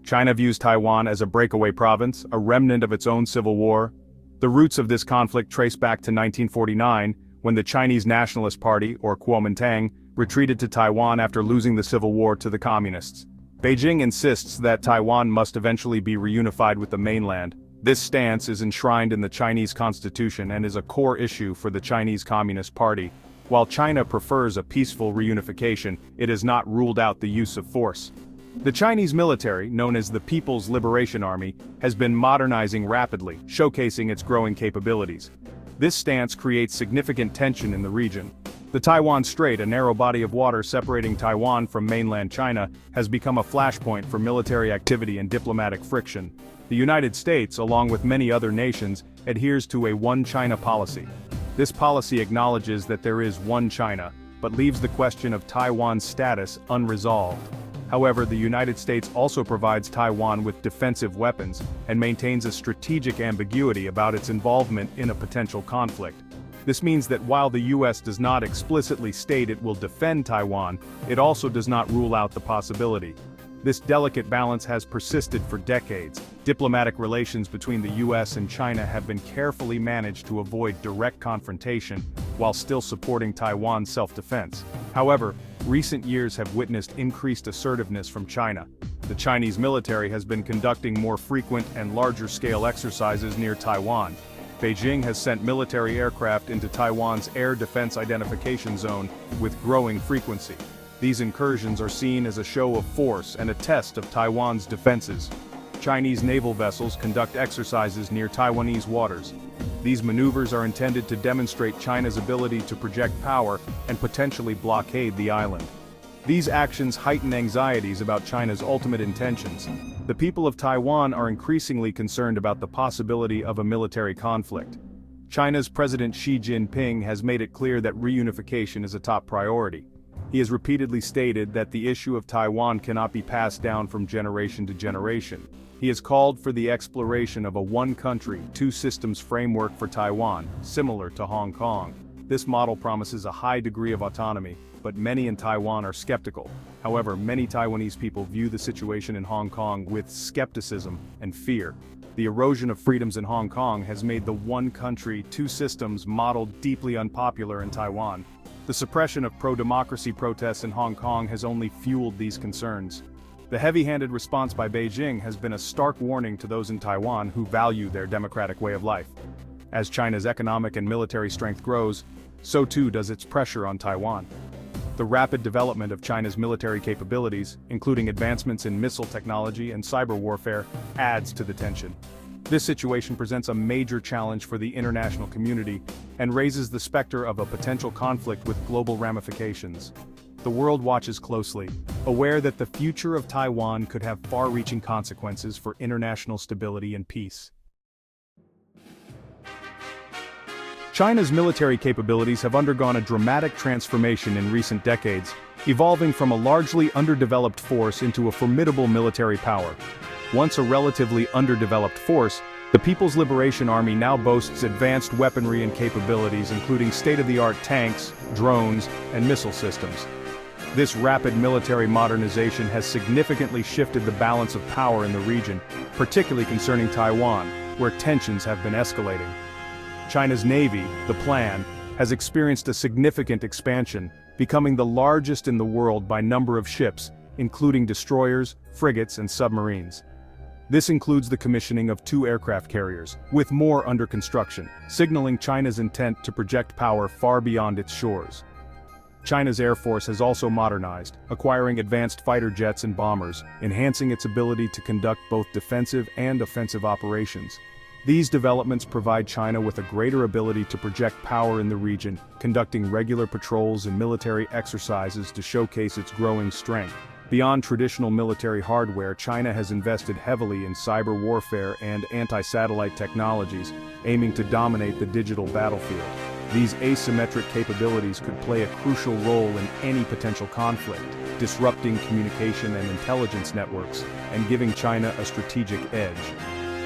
China views Taiwan as a breakaway province, a remnant of its own civil war. The roots of this conflict trace back to 1949, when the Chinese Nationalist Party, or Kuomintang, retreated to Taiwan after losing the civil war to the communists. Beijing insists that Taiwan must eventually be reunified with the mainland. This stance is enshrined in the Chinese constitution and is a core issue for the Chinese Communist Party. While China prefers a peaceful reunification, it has not ruled out the use of force. The Chinese military, known as the People's Liberation Army, has been modernizing rapidly, showcasing its growing capabilities. This stance creates significant tension in the region. The Taiwan Strait, a narrow body of water separating Taiwan from mainland China, has become a flashpoint for military activity and diplomatic friction. The United States, along with many other nations, adheres to a one China policy. This policy acknowledges that there is one China, but leaves the question of Taiwan's status unresolved. However, the United States also provides Taiwan with defensive weapons and maintains a strategic ambiguity about its involvement in a potential conflict. This means that while the US does not explicitly state it will defend Taiwan, it also does not rule out the possibility. This delicate balance has persisted for decades. Diplomatic relations between the US and China have been carefully managed to avoid direct confrontation, while still supporting Taiwan's self-defense. However, recent years have witnessed increased assertiveness from China. The Chinese military has been conducting more frequent and larger-scale exercises near Taiwan. Beijing has sent military aircraft into Taiwan's Air Defense Identification Zone with growing frequency. These incursions are seen as a show of force and a test of Taiwan's defenses. Chinese naval vessels conduct exercises near Taiwanese waters. These maneuvers are intended to demonstrate China's ability to project power and potentially blockade the island. These actions heighten anxieties about China's ultimate intentions. The people of Taiwan are increasingly concerned about the possibility of a military conflict. China's President Xi Jinping has made it clear that reunification is a top priority. He has repeatedly stated that the issue of Taiwan cannot be passed down from generation to generation. He has called for the exploration of a one-country, two-systems framework for Taiwan, similar to Hong Kong. This model promises a high degree of autonomy, but many in Taiwan are skeptical. However, many Taiwanese people view the situation in Hong Kong with skepticism and fear. The erosion of freedoms in Hong Kong has made the one-country, two-systems model deeply unpopular in Taiwan. The suppression of pro-democracy protests in Hong Kong has only fueled these concerns. The heavy-handed response by Beijing has been a stark warning to those in Taiwan who value their democratic way of life. As China's economic and military strength grows, so too does its pressure on Taiwan. The rapid development of China's military capabilities, including advancements in missile technology and cyber warfare, adds to the tension. This situation presents a major challenge for the international community and raises the specter of a potential conflict with global ramifications. The world watches closely, aware that the future of Taiwan could have far-reaching consequences for international stability and peace. China's military capabilities have undergone a dramatic transformation in recent decades, evolving from a largely underdeveloped force into a formidable military power. Once a relatively underdeveloped force, the People's Liberation Army now boasts advanced weaponry and capabilities, including state-of-the-art tanks, drones, and missile systems. This rapid military modernization has significantly shifted the balance of power in the region, particularly concerning Taiwan, where tensions have been escalating. China's Navy, the Plan, has experienced a significant expansion, becoming the largest in the world by number of ships, including destroyers, frigates, and submarines. This includes the commissioning of 2 aircraft carriers, with more under construction, signaling China's intent to project power far beyond its shores. China's Air Force has also modernized, acquiring advanced fighter jets and bombers, enhancing its ability to conduct both defensive and offensive operations. These developments provide China with a greater ability to project power in the region, conducting regular patrols and military exercises to showcase its growing strength. Beyond traditional military hardware, China has invested heavily in cyber warfare and anti-satellite technologies, aiming to dominate the digital battlefield. These asymmetric capabilities could play a crucial role in any potential conflict, disrupting communication and intelligence networks, and giving China a strategic edge.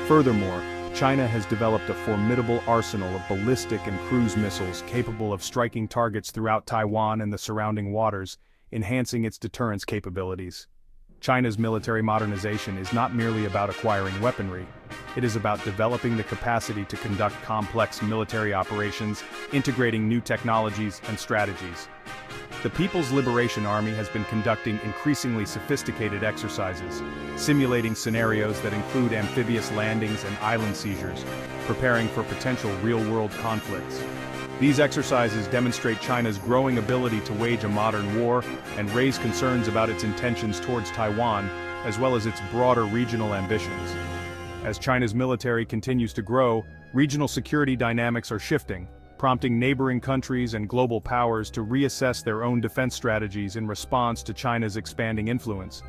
Furthermore, China has developed a formidable arsenal of ballistic and cruise missiles capable of striking targets throughout Taiwan and the surrounding waters, enhancing its deterrence capabilities. China's military modernization is not merely about acquiring weaponry, it is about developing the capacity to conduct complex military operations, integrating new technologies and strategies. The People's Liberation Army has been conducting increasingly sophisticated exercises, simulating scenarios that include amphibious landings and island seizures, preparing for potential real-world conflicts. These exercises demonstrate China's growing ability to wage a modern war and raise concerns about its intentions towards Taiwan, as well as its broader regional ambitions. As China's military continues to grow, regional security dynamics are shifting, prompting neighboring countries and global powers to reassess their own defense strategies in response to China's expanding influence.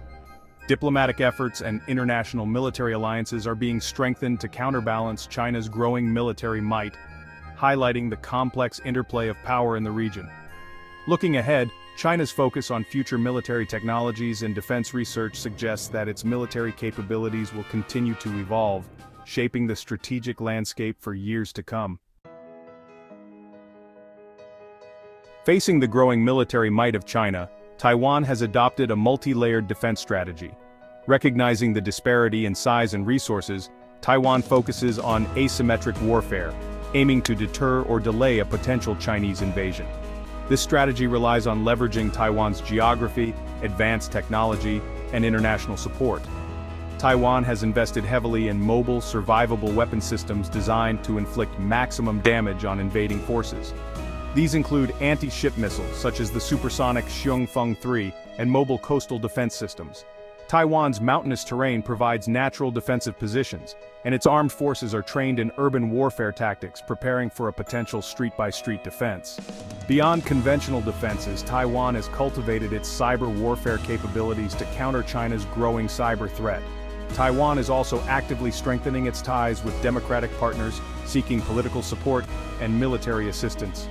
Diplomatic efforts and international military alliances are being strengthened to counterbalance China's growing military might, highlighting the complex interplay of power in the region. Looking ahead, China's focus on future military technologies and defense research suggests that its military capabilities will continue to evolve, shaping the strategic landscape for years to come. Facing the growing military might of China, Taiwan has adopted a multi-layered defense strategy. Recognizing the disparity in size and resources, Taiwan focuses on asymmetric warfare, aiming to deter or delay a potential Chinese invasion. This strategy relies on leveraging Taiwan's geography, advanced technology, and international support. Taiwan has invested heavily in mobile, survivable weapon systems designed to inflict maximum damage on invading forces. These include anti-ship missiles such as the supersonic Xiongfeng 3 and mobile coastal defense systems. Taiwan's mountainous terrain provides natural defensive positions, and its armed forces are trained in urban warfare tactics, preparing for a potential street-by-street defense. Beyond conventional defenses, Taiwan has cultivated its cyber warfare capabilities to counter China's growing cyber threat. Taiwan is also actively strengthening its ties with democratic partners, seeking political support and military assistance.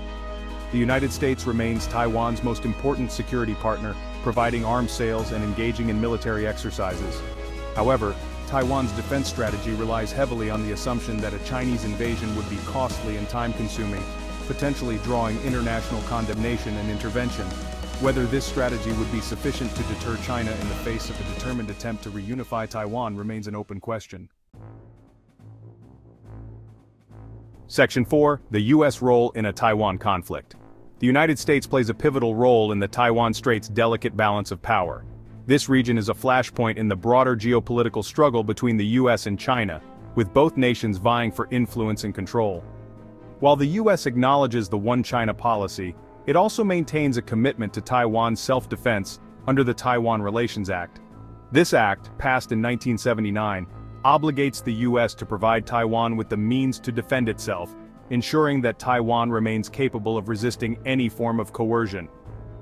The United States remains Taiwan's most important security partner, providing arms sales and engaging in military exercises. However, Taiwan's defense strategy relies heavily on the assumption that a Chinese invasion would be costly and time-consuming, potentially drawing international condemnation and intervention. Whether this strategy would be sufficient to deter China in the face of a determined attempt to reunify Taiwan remains an open question. Section 4. The U.S. role in a Taiwan conflict. The United States plays a pivotal role in the Taiwan Strait's delicate balance of power. This region is a flashpoint in the broader geopolitical struggle between the U.S. and China, with both nations vying for influence and control. While the U.S. acknowledges the One China policy, it also maintains a commitment to Taiwan's self-defense under the Taiwan Relations Act. This act, passed in 1979, obligates the U.S. to provide Taiwan with the means to defend itself, ensuring that Taiwan remains capable of resisting any form of coercion.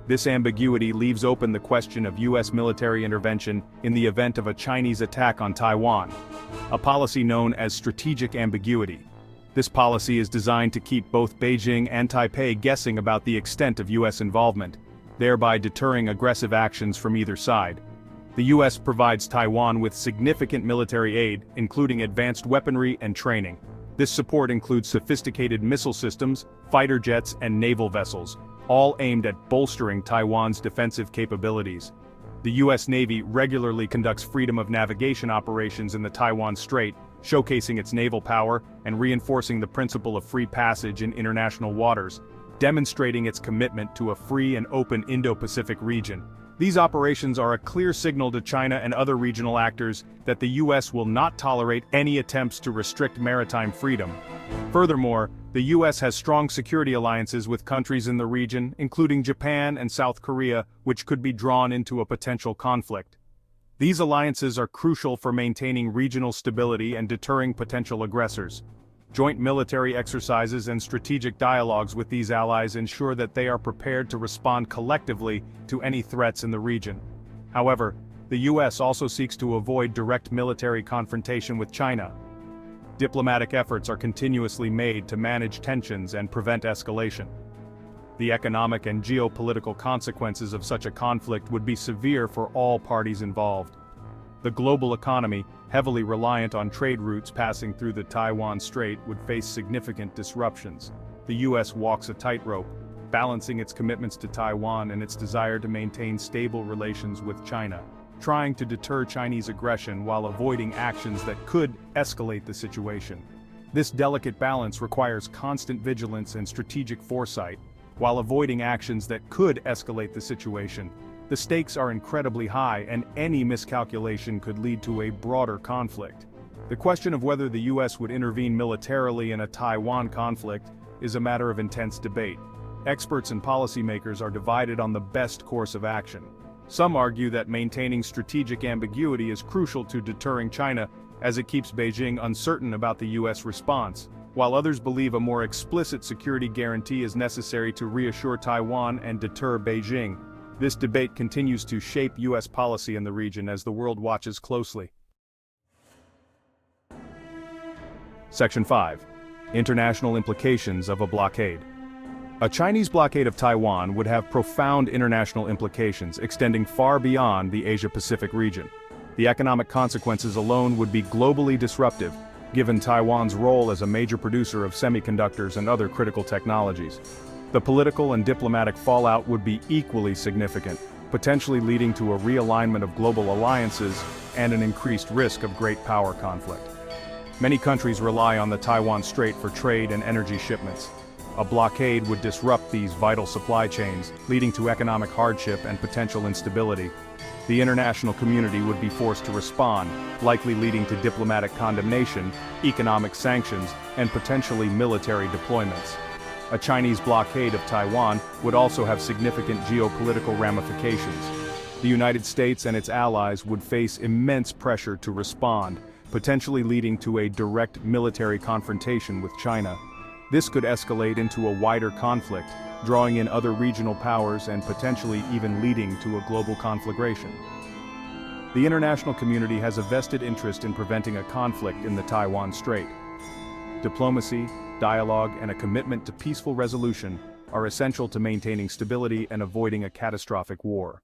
This ambiguity leaves open the question of U.S. military intervention in the event of a Chinese attack on Taiwan, a policy known as strategic ambiguity. This policy is designed to keep both Beijing and Taipei guessing about the extent of U.S. involvement, thereby deterring aggressive actions from either side. The U.S. provides Taiwan with significant military aid, including advanced weaponry and training. This support includes sophisticated missile systems, fighter jets, and naval vessels, all aimed at bolstering Taiwan's defensive capabilities. The U.S. Navy regularly conducts freedom of navigation operations in the Taiwan Strait, showcasing its naval power and reinforcing the principle of free passage in international waters, demonstrating its commitment to a free and open Indo-Pacific region. These operations are a clear signal to China and other regional actors that the U.S. will not tolerate any attempts to restrict maritime freedom. Furthermore, the U.S. has strong security alliances with countries in the region, including Japan and South Korea, which could be drawn into a potential conflict. These alliances are crucial for maintaining regional stability and deterring potential aggressors. Joint military exercises and strategic dialogues with these allies ensure that they are prepared to respond collectively to any threats in the region. However, the U.S. also seeks to avoid direct military confrontation with China. Diplomatic efforts are continuously made to manage tensions and prevent escalation. The economic and geopolitical consequences of such a conflict would be severe for all parties involved. The global economy, heavily reliant on trade routes passing through the Taiwan Strait, would face significant disruptions. The U.S. walks a tightrope, balancing its commitments to Taiwan and its desire to maintain stable relations with China. trying to deter Chinese aggression while avoiding actions that could escalate the situation. This delicate balance requires constant vigilance and strategic foresight, while avoiding actions that could escalate the situation. The stakes are incredibly high, and any miscalculation could lead to a broader conflict. The question of whether the US would intervene militarily in a Taiwan conflict is a matter of intense debate. Experts and policymakers are divided on the best course of action. Some argue that maintaining strategic ambiguity is crucial to deterring China, as it keeps Beijing uncertain about the US response, while others believe a more explicit security guarantee is necessary to reassure Taiwan and deter Beijing. This debate continues to shape US policy in the region as the world watches closely. Section 5. International implications of a blockade. A Chinese blockade of Taiwan would have profound international implications extending far beyond the Asia-Pacific region. The economic consequences alone would be globally disruptive, given Taiwan's role as a major producer of semiconductors and other critical technologies. The political and diplomatic fallout would be equally significant, potentially leading to a realignment of global alliances and an increased risk of great power conflict. Many countries rely on the Taiwan Strait for trade and energy shipments. A blockade would disrupt these vital supply chains, leading to economic hardship and potential instability. The international community would be forced to respond, likely leading to diplomatic condemnation, economic sanctions, and potentially military deployments. A Chinese blockade of Taiwan would also have significant geopolitical ramifications. The United States and its allies would face immense pressure to respond, potentially leading to a direct military confrontation with China. This could escalate into a wider conflict, drawing in other regional powers and potentially even leading to a global conflagration. The international community has a vested interest in preventing a conflict in the Taiwan Strait. Diplomacy, dialogue, and a commitment to peaceful resolution are essential to maintaining stability and avoiding a catastrophic war.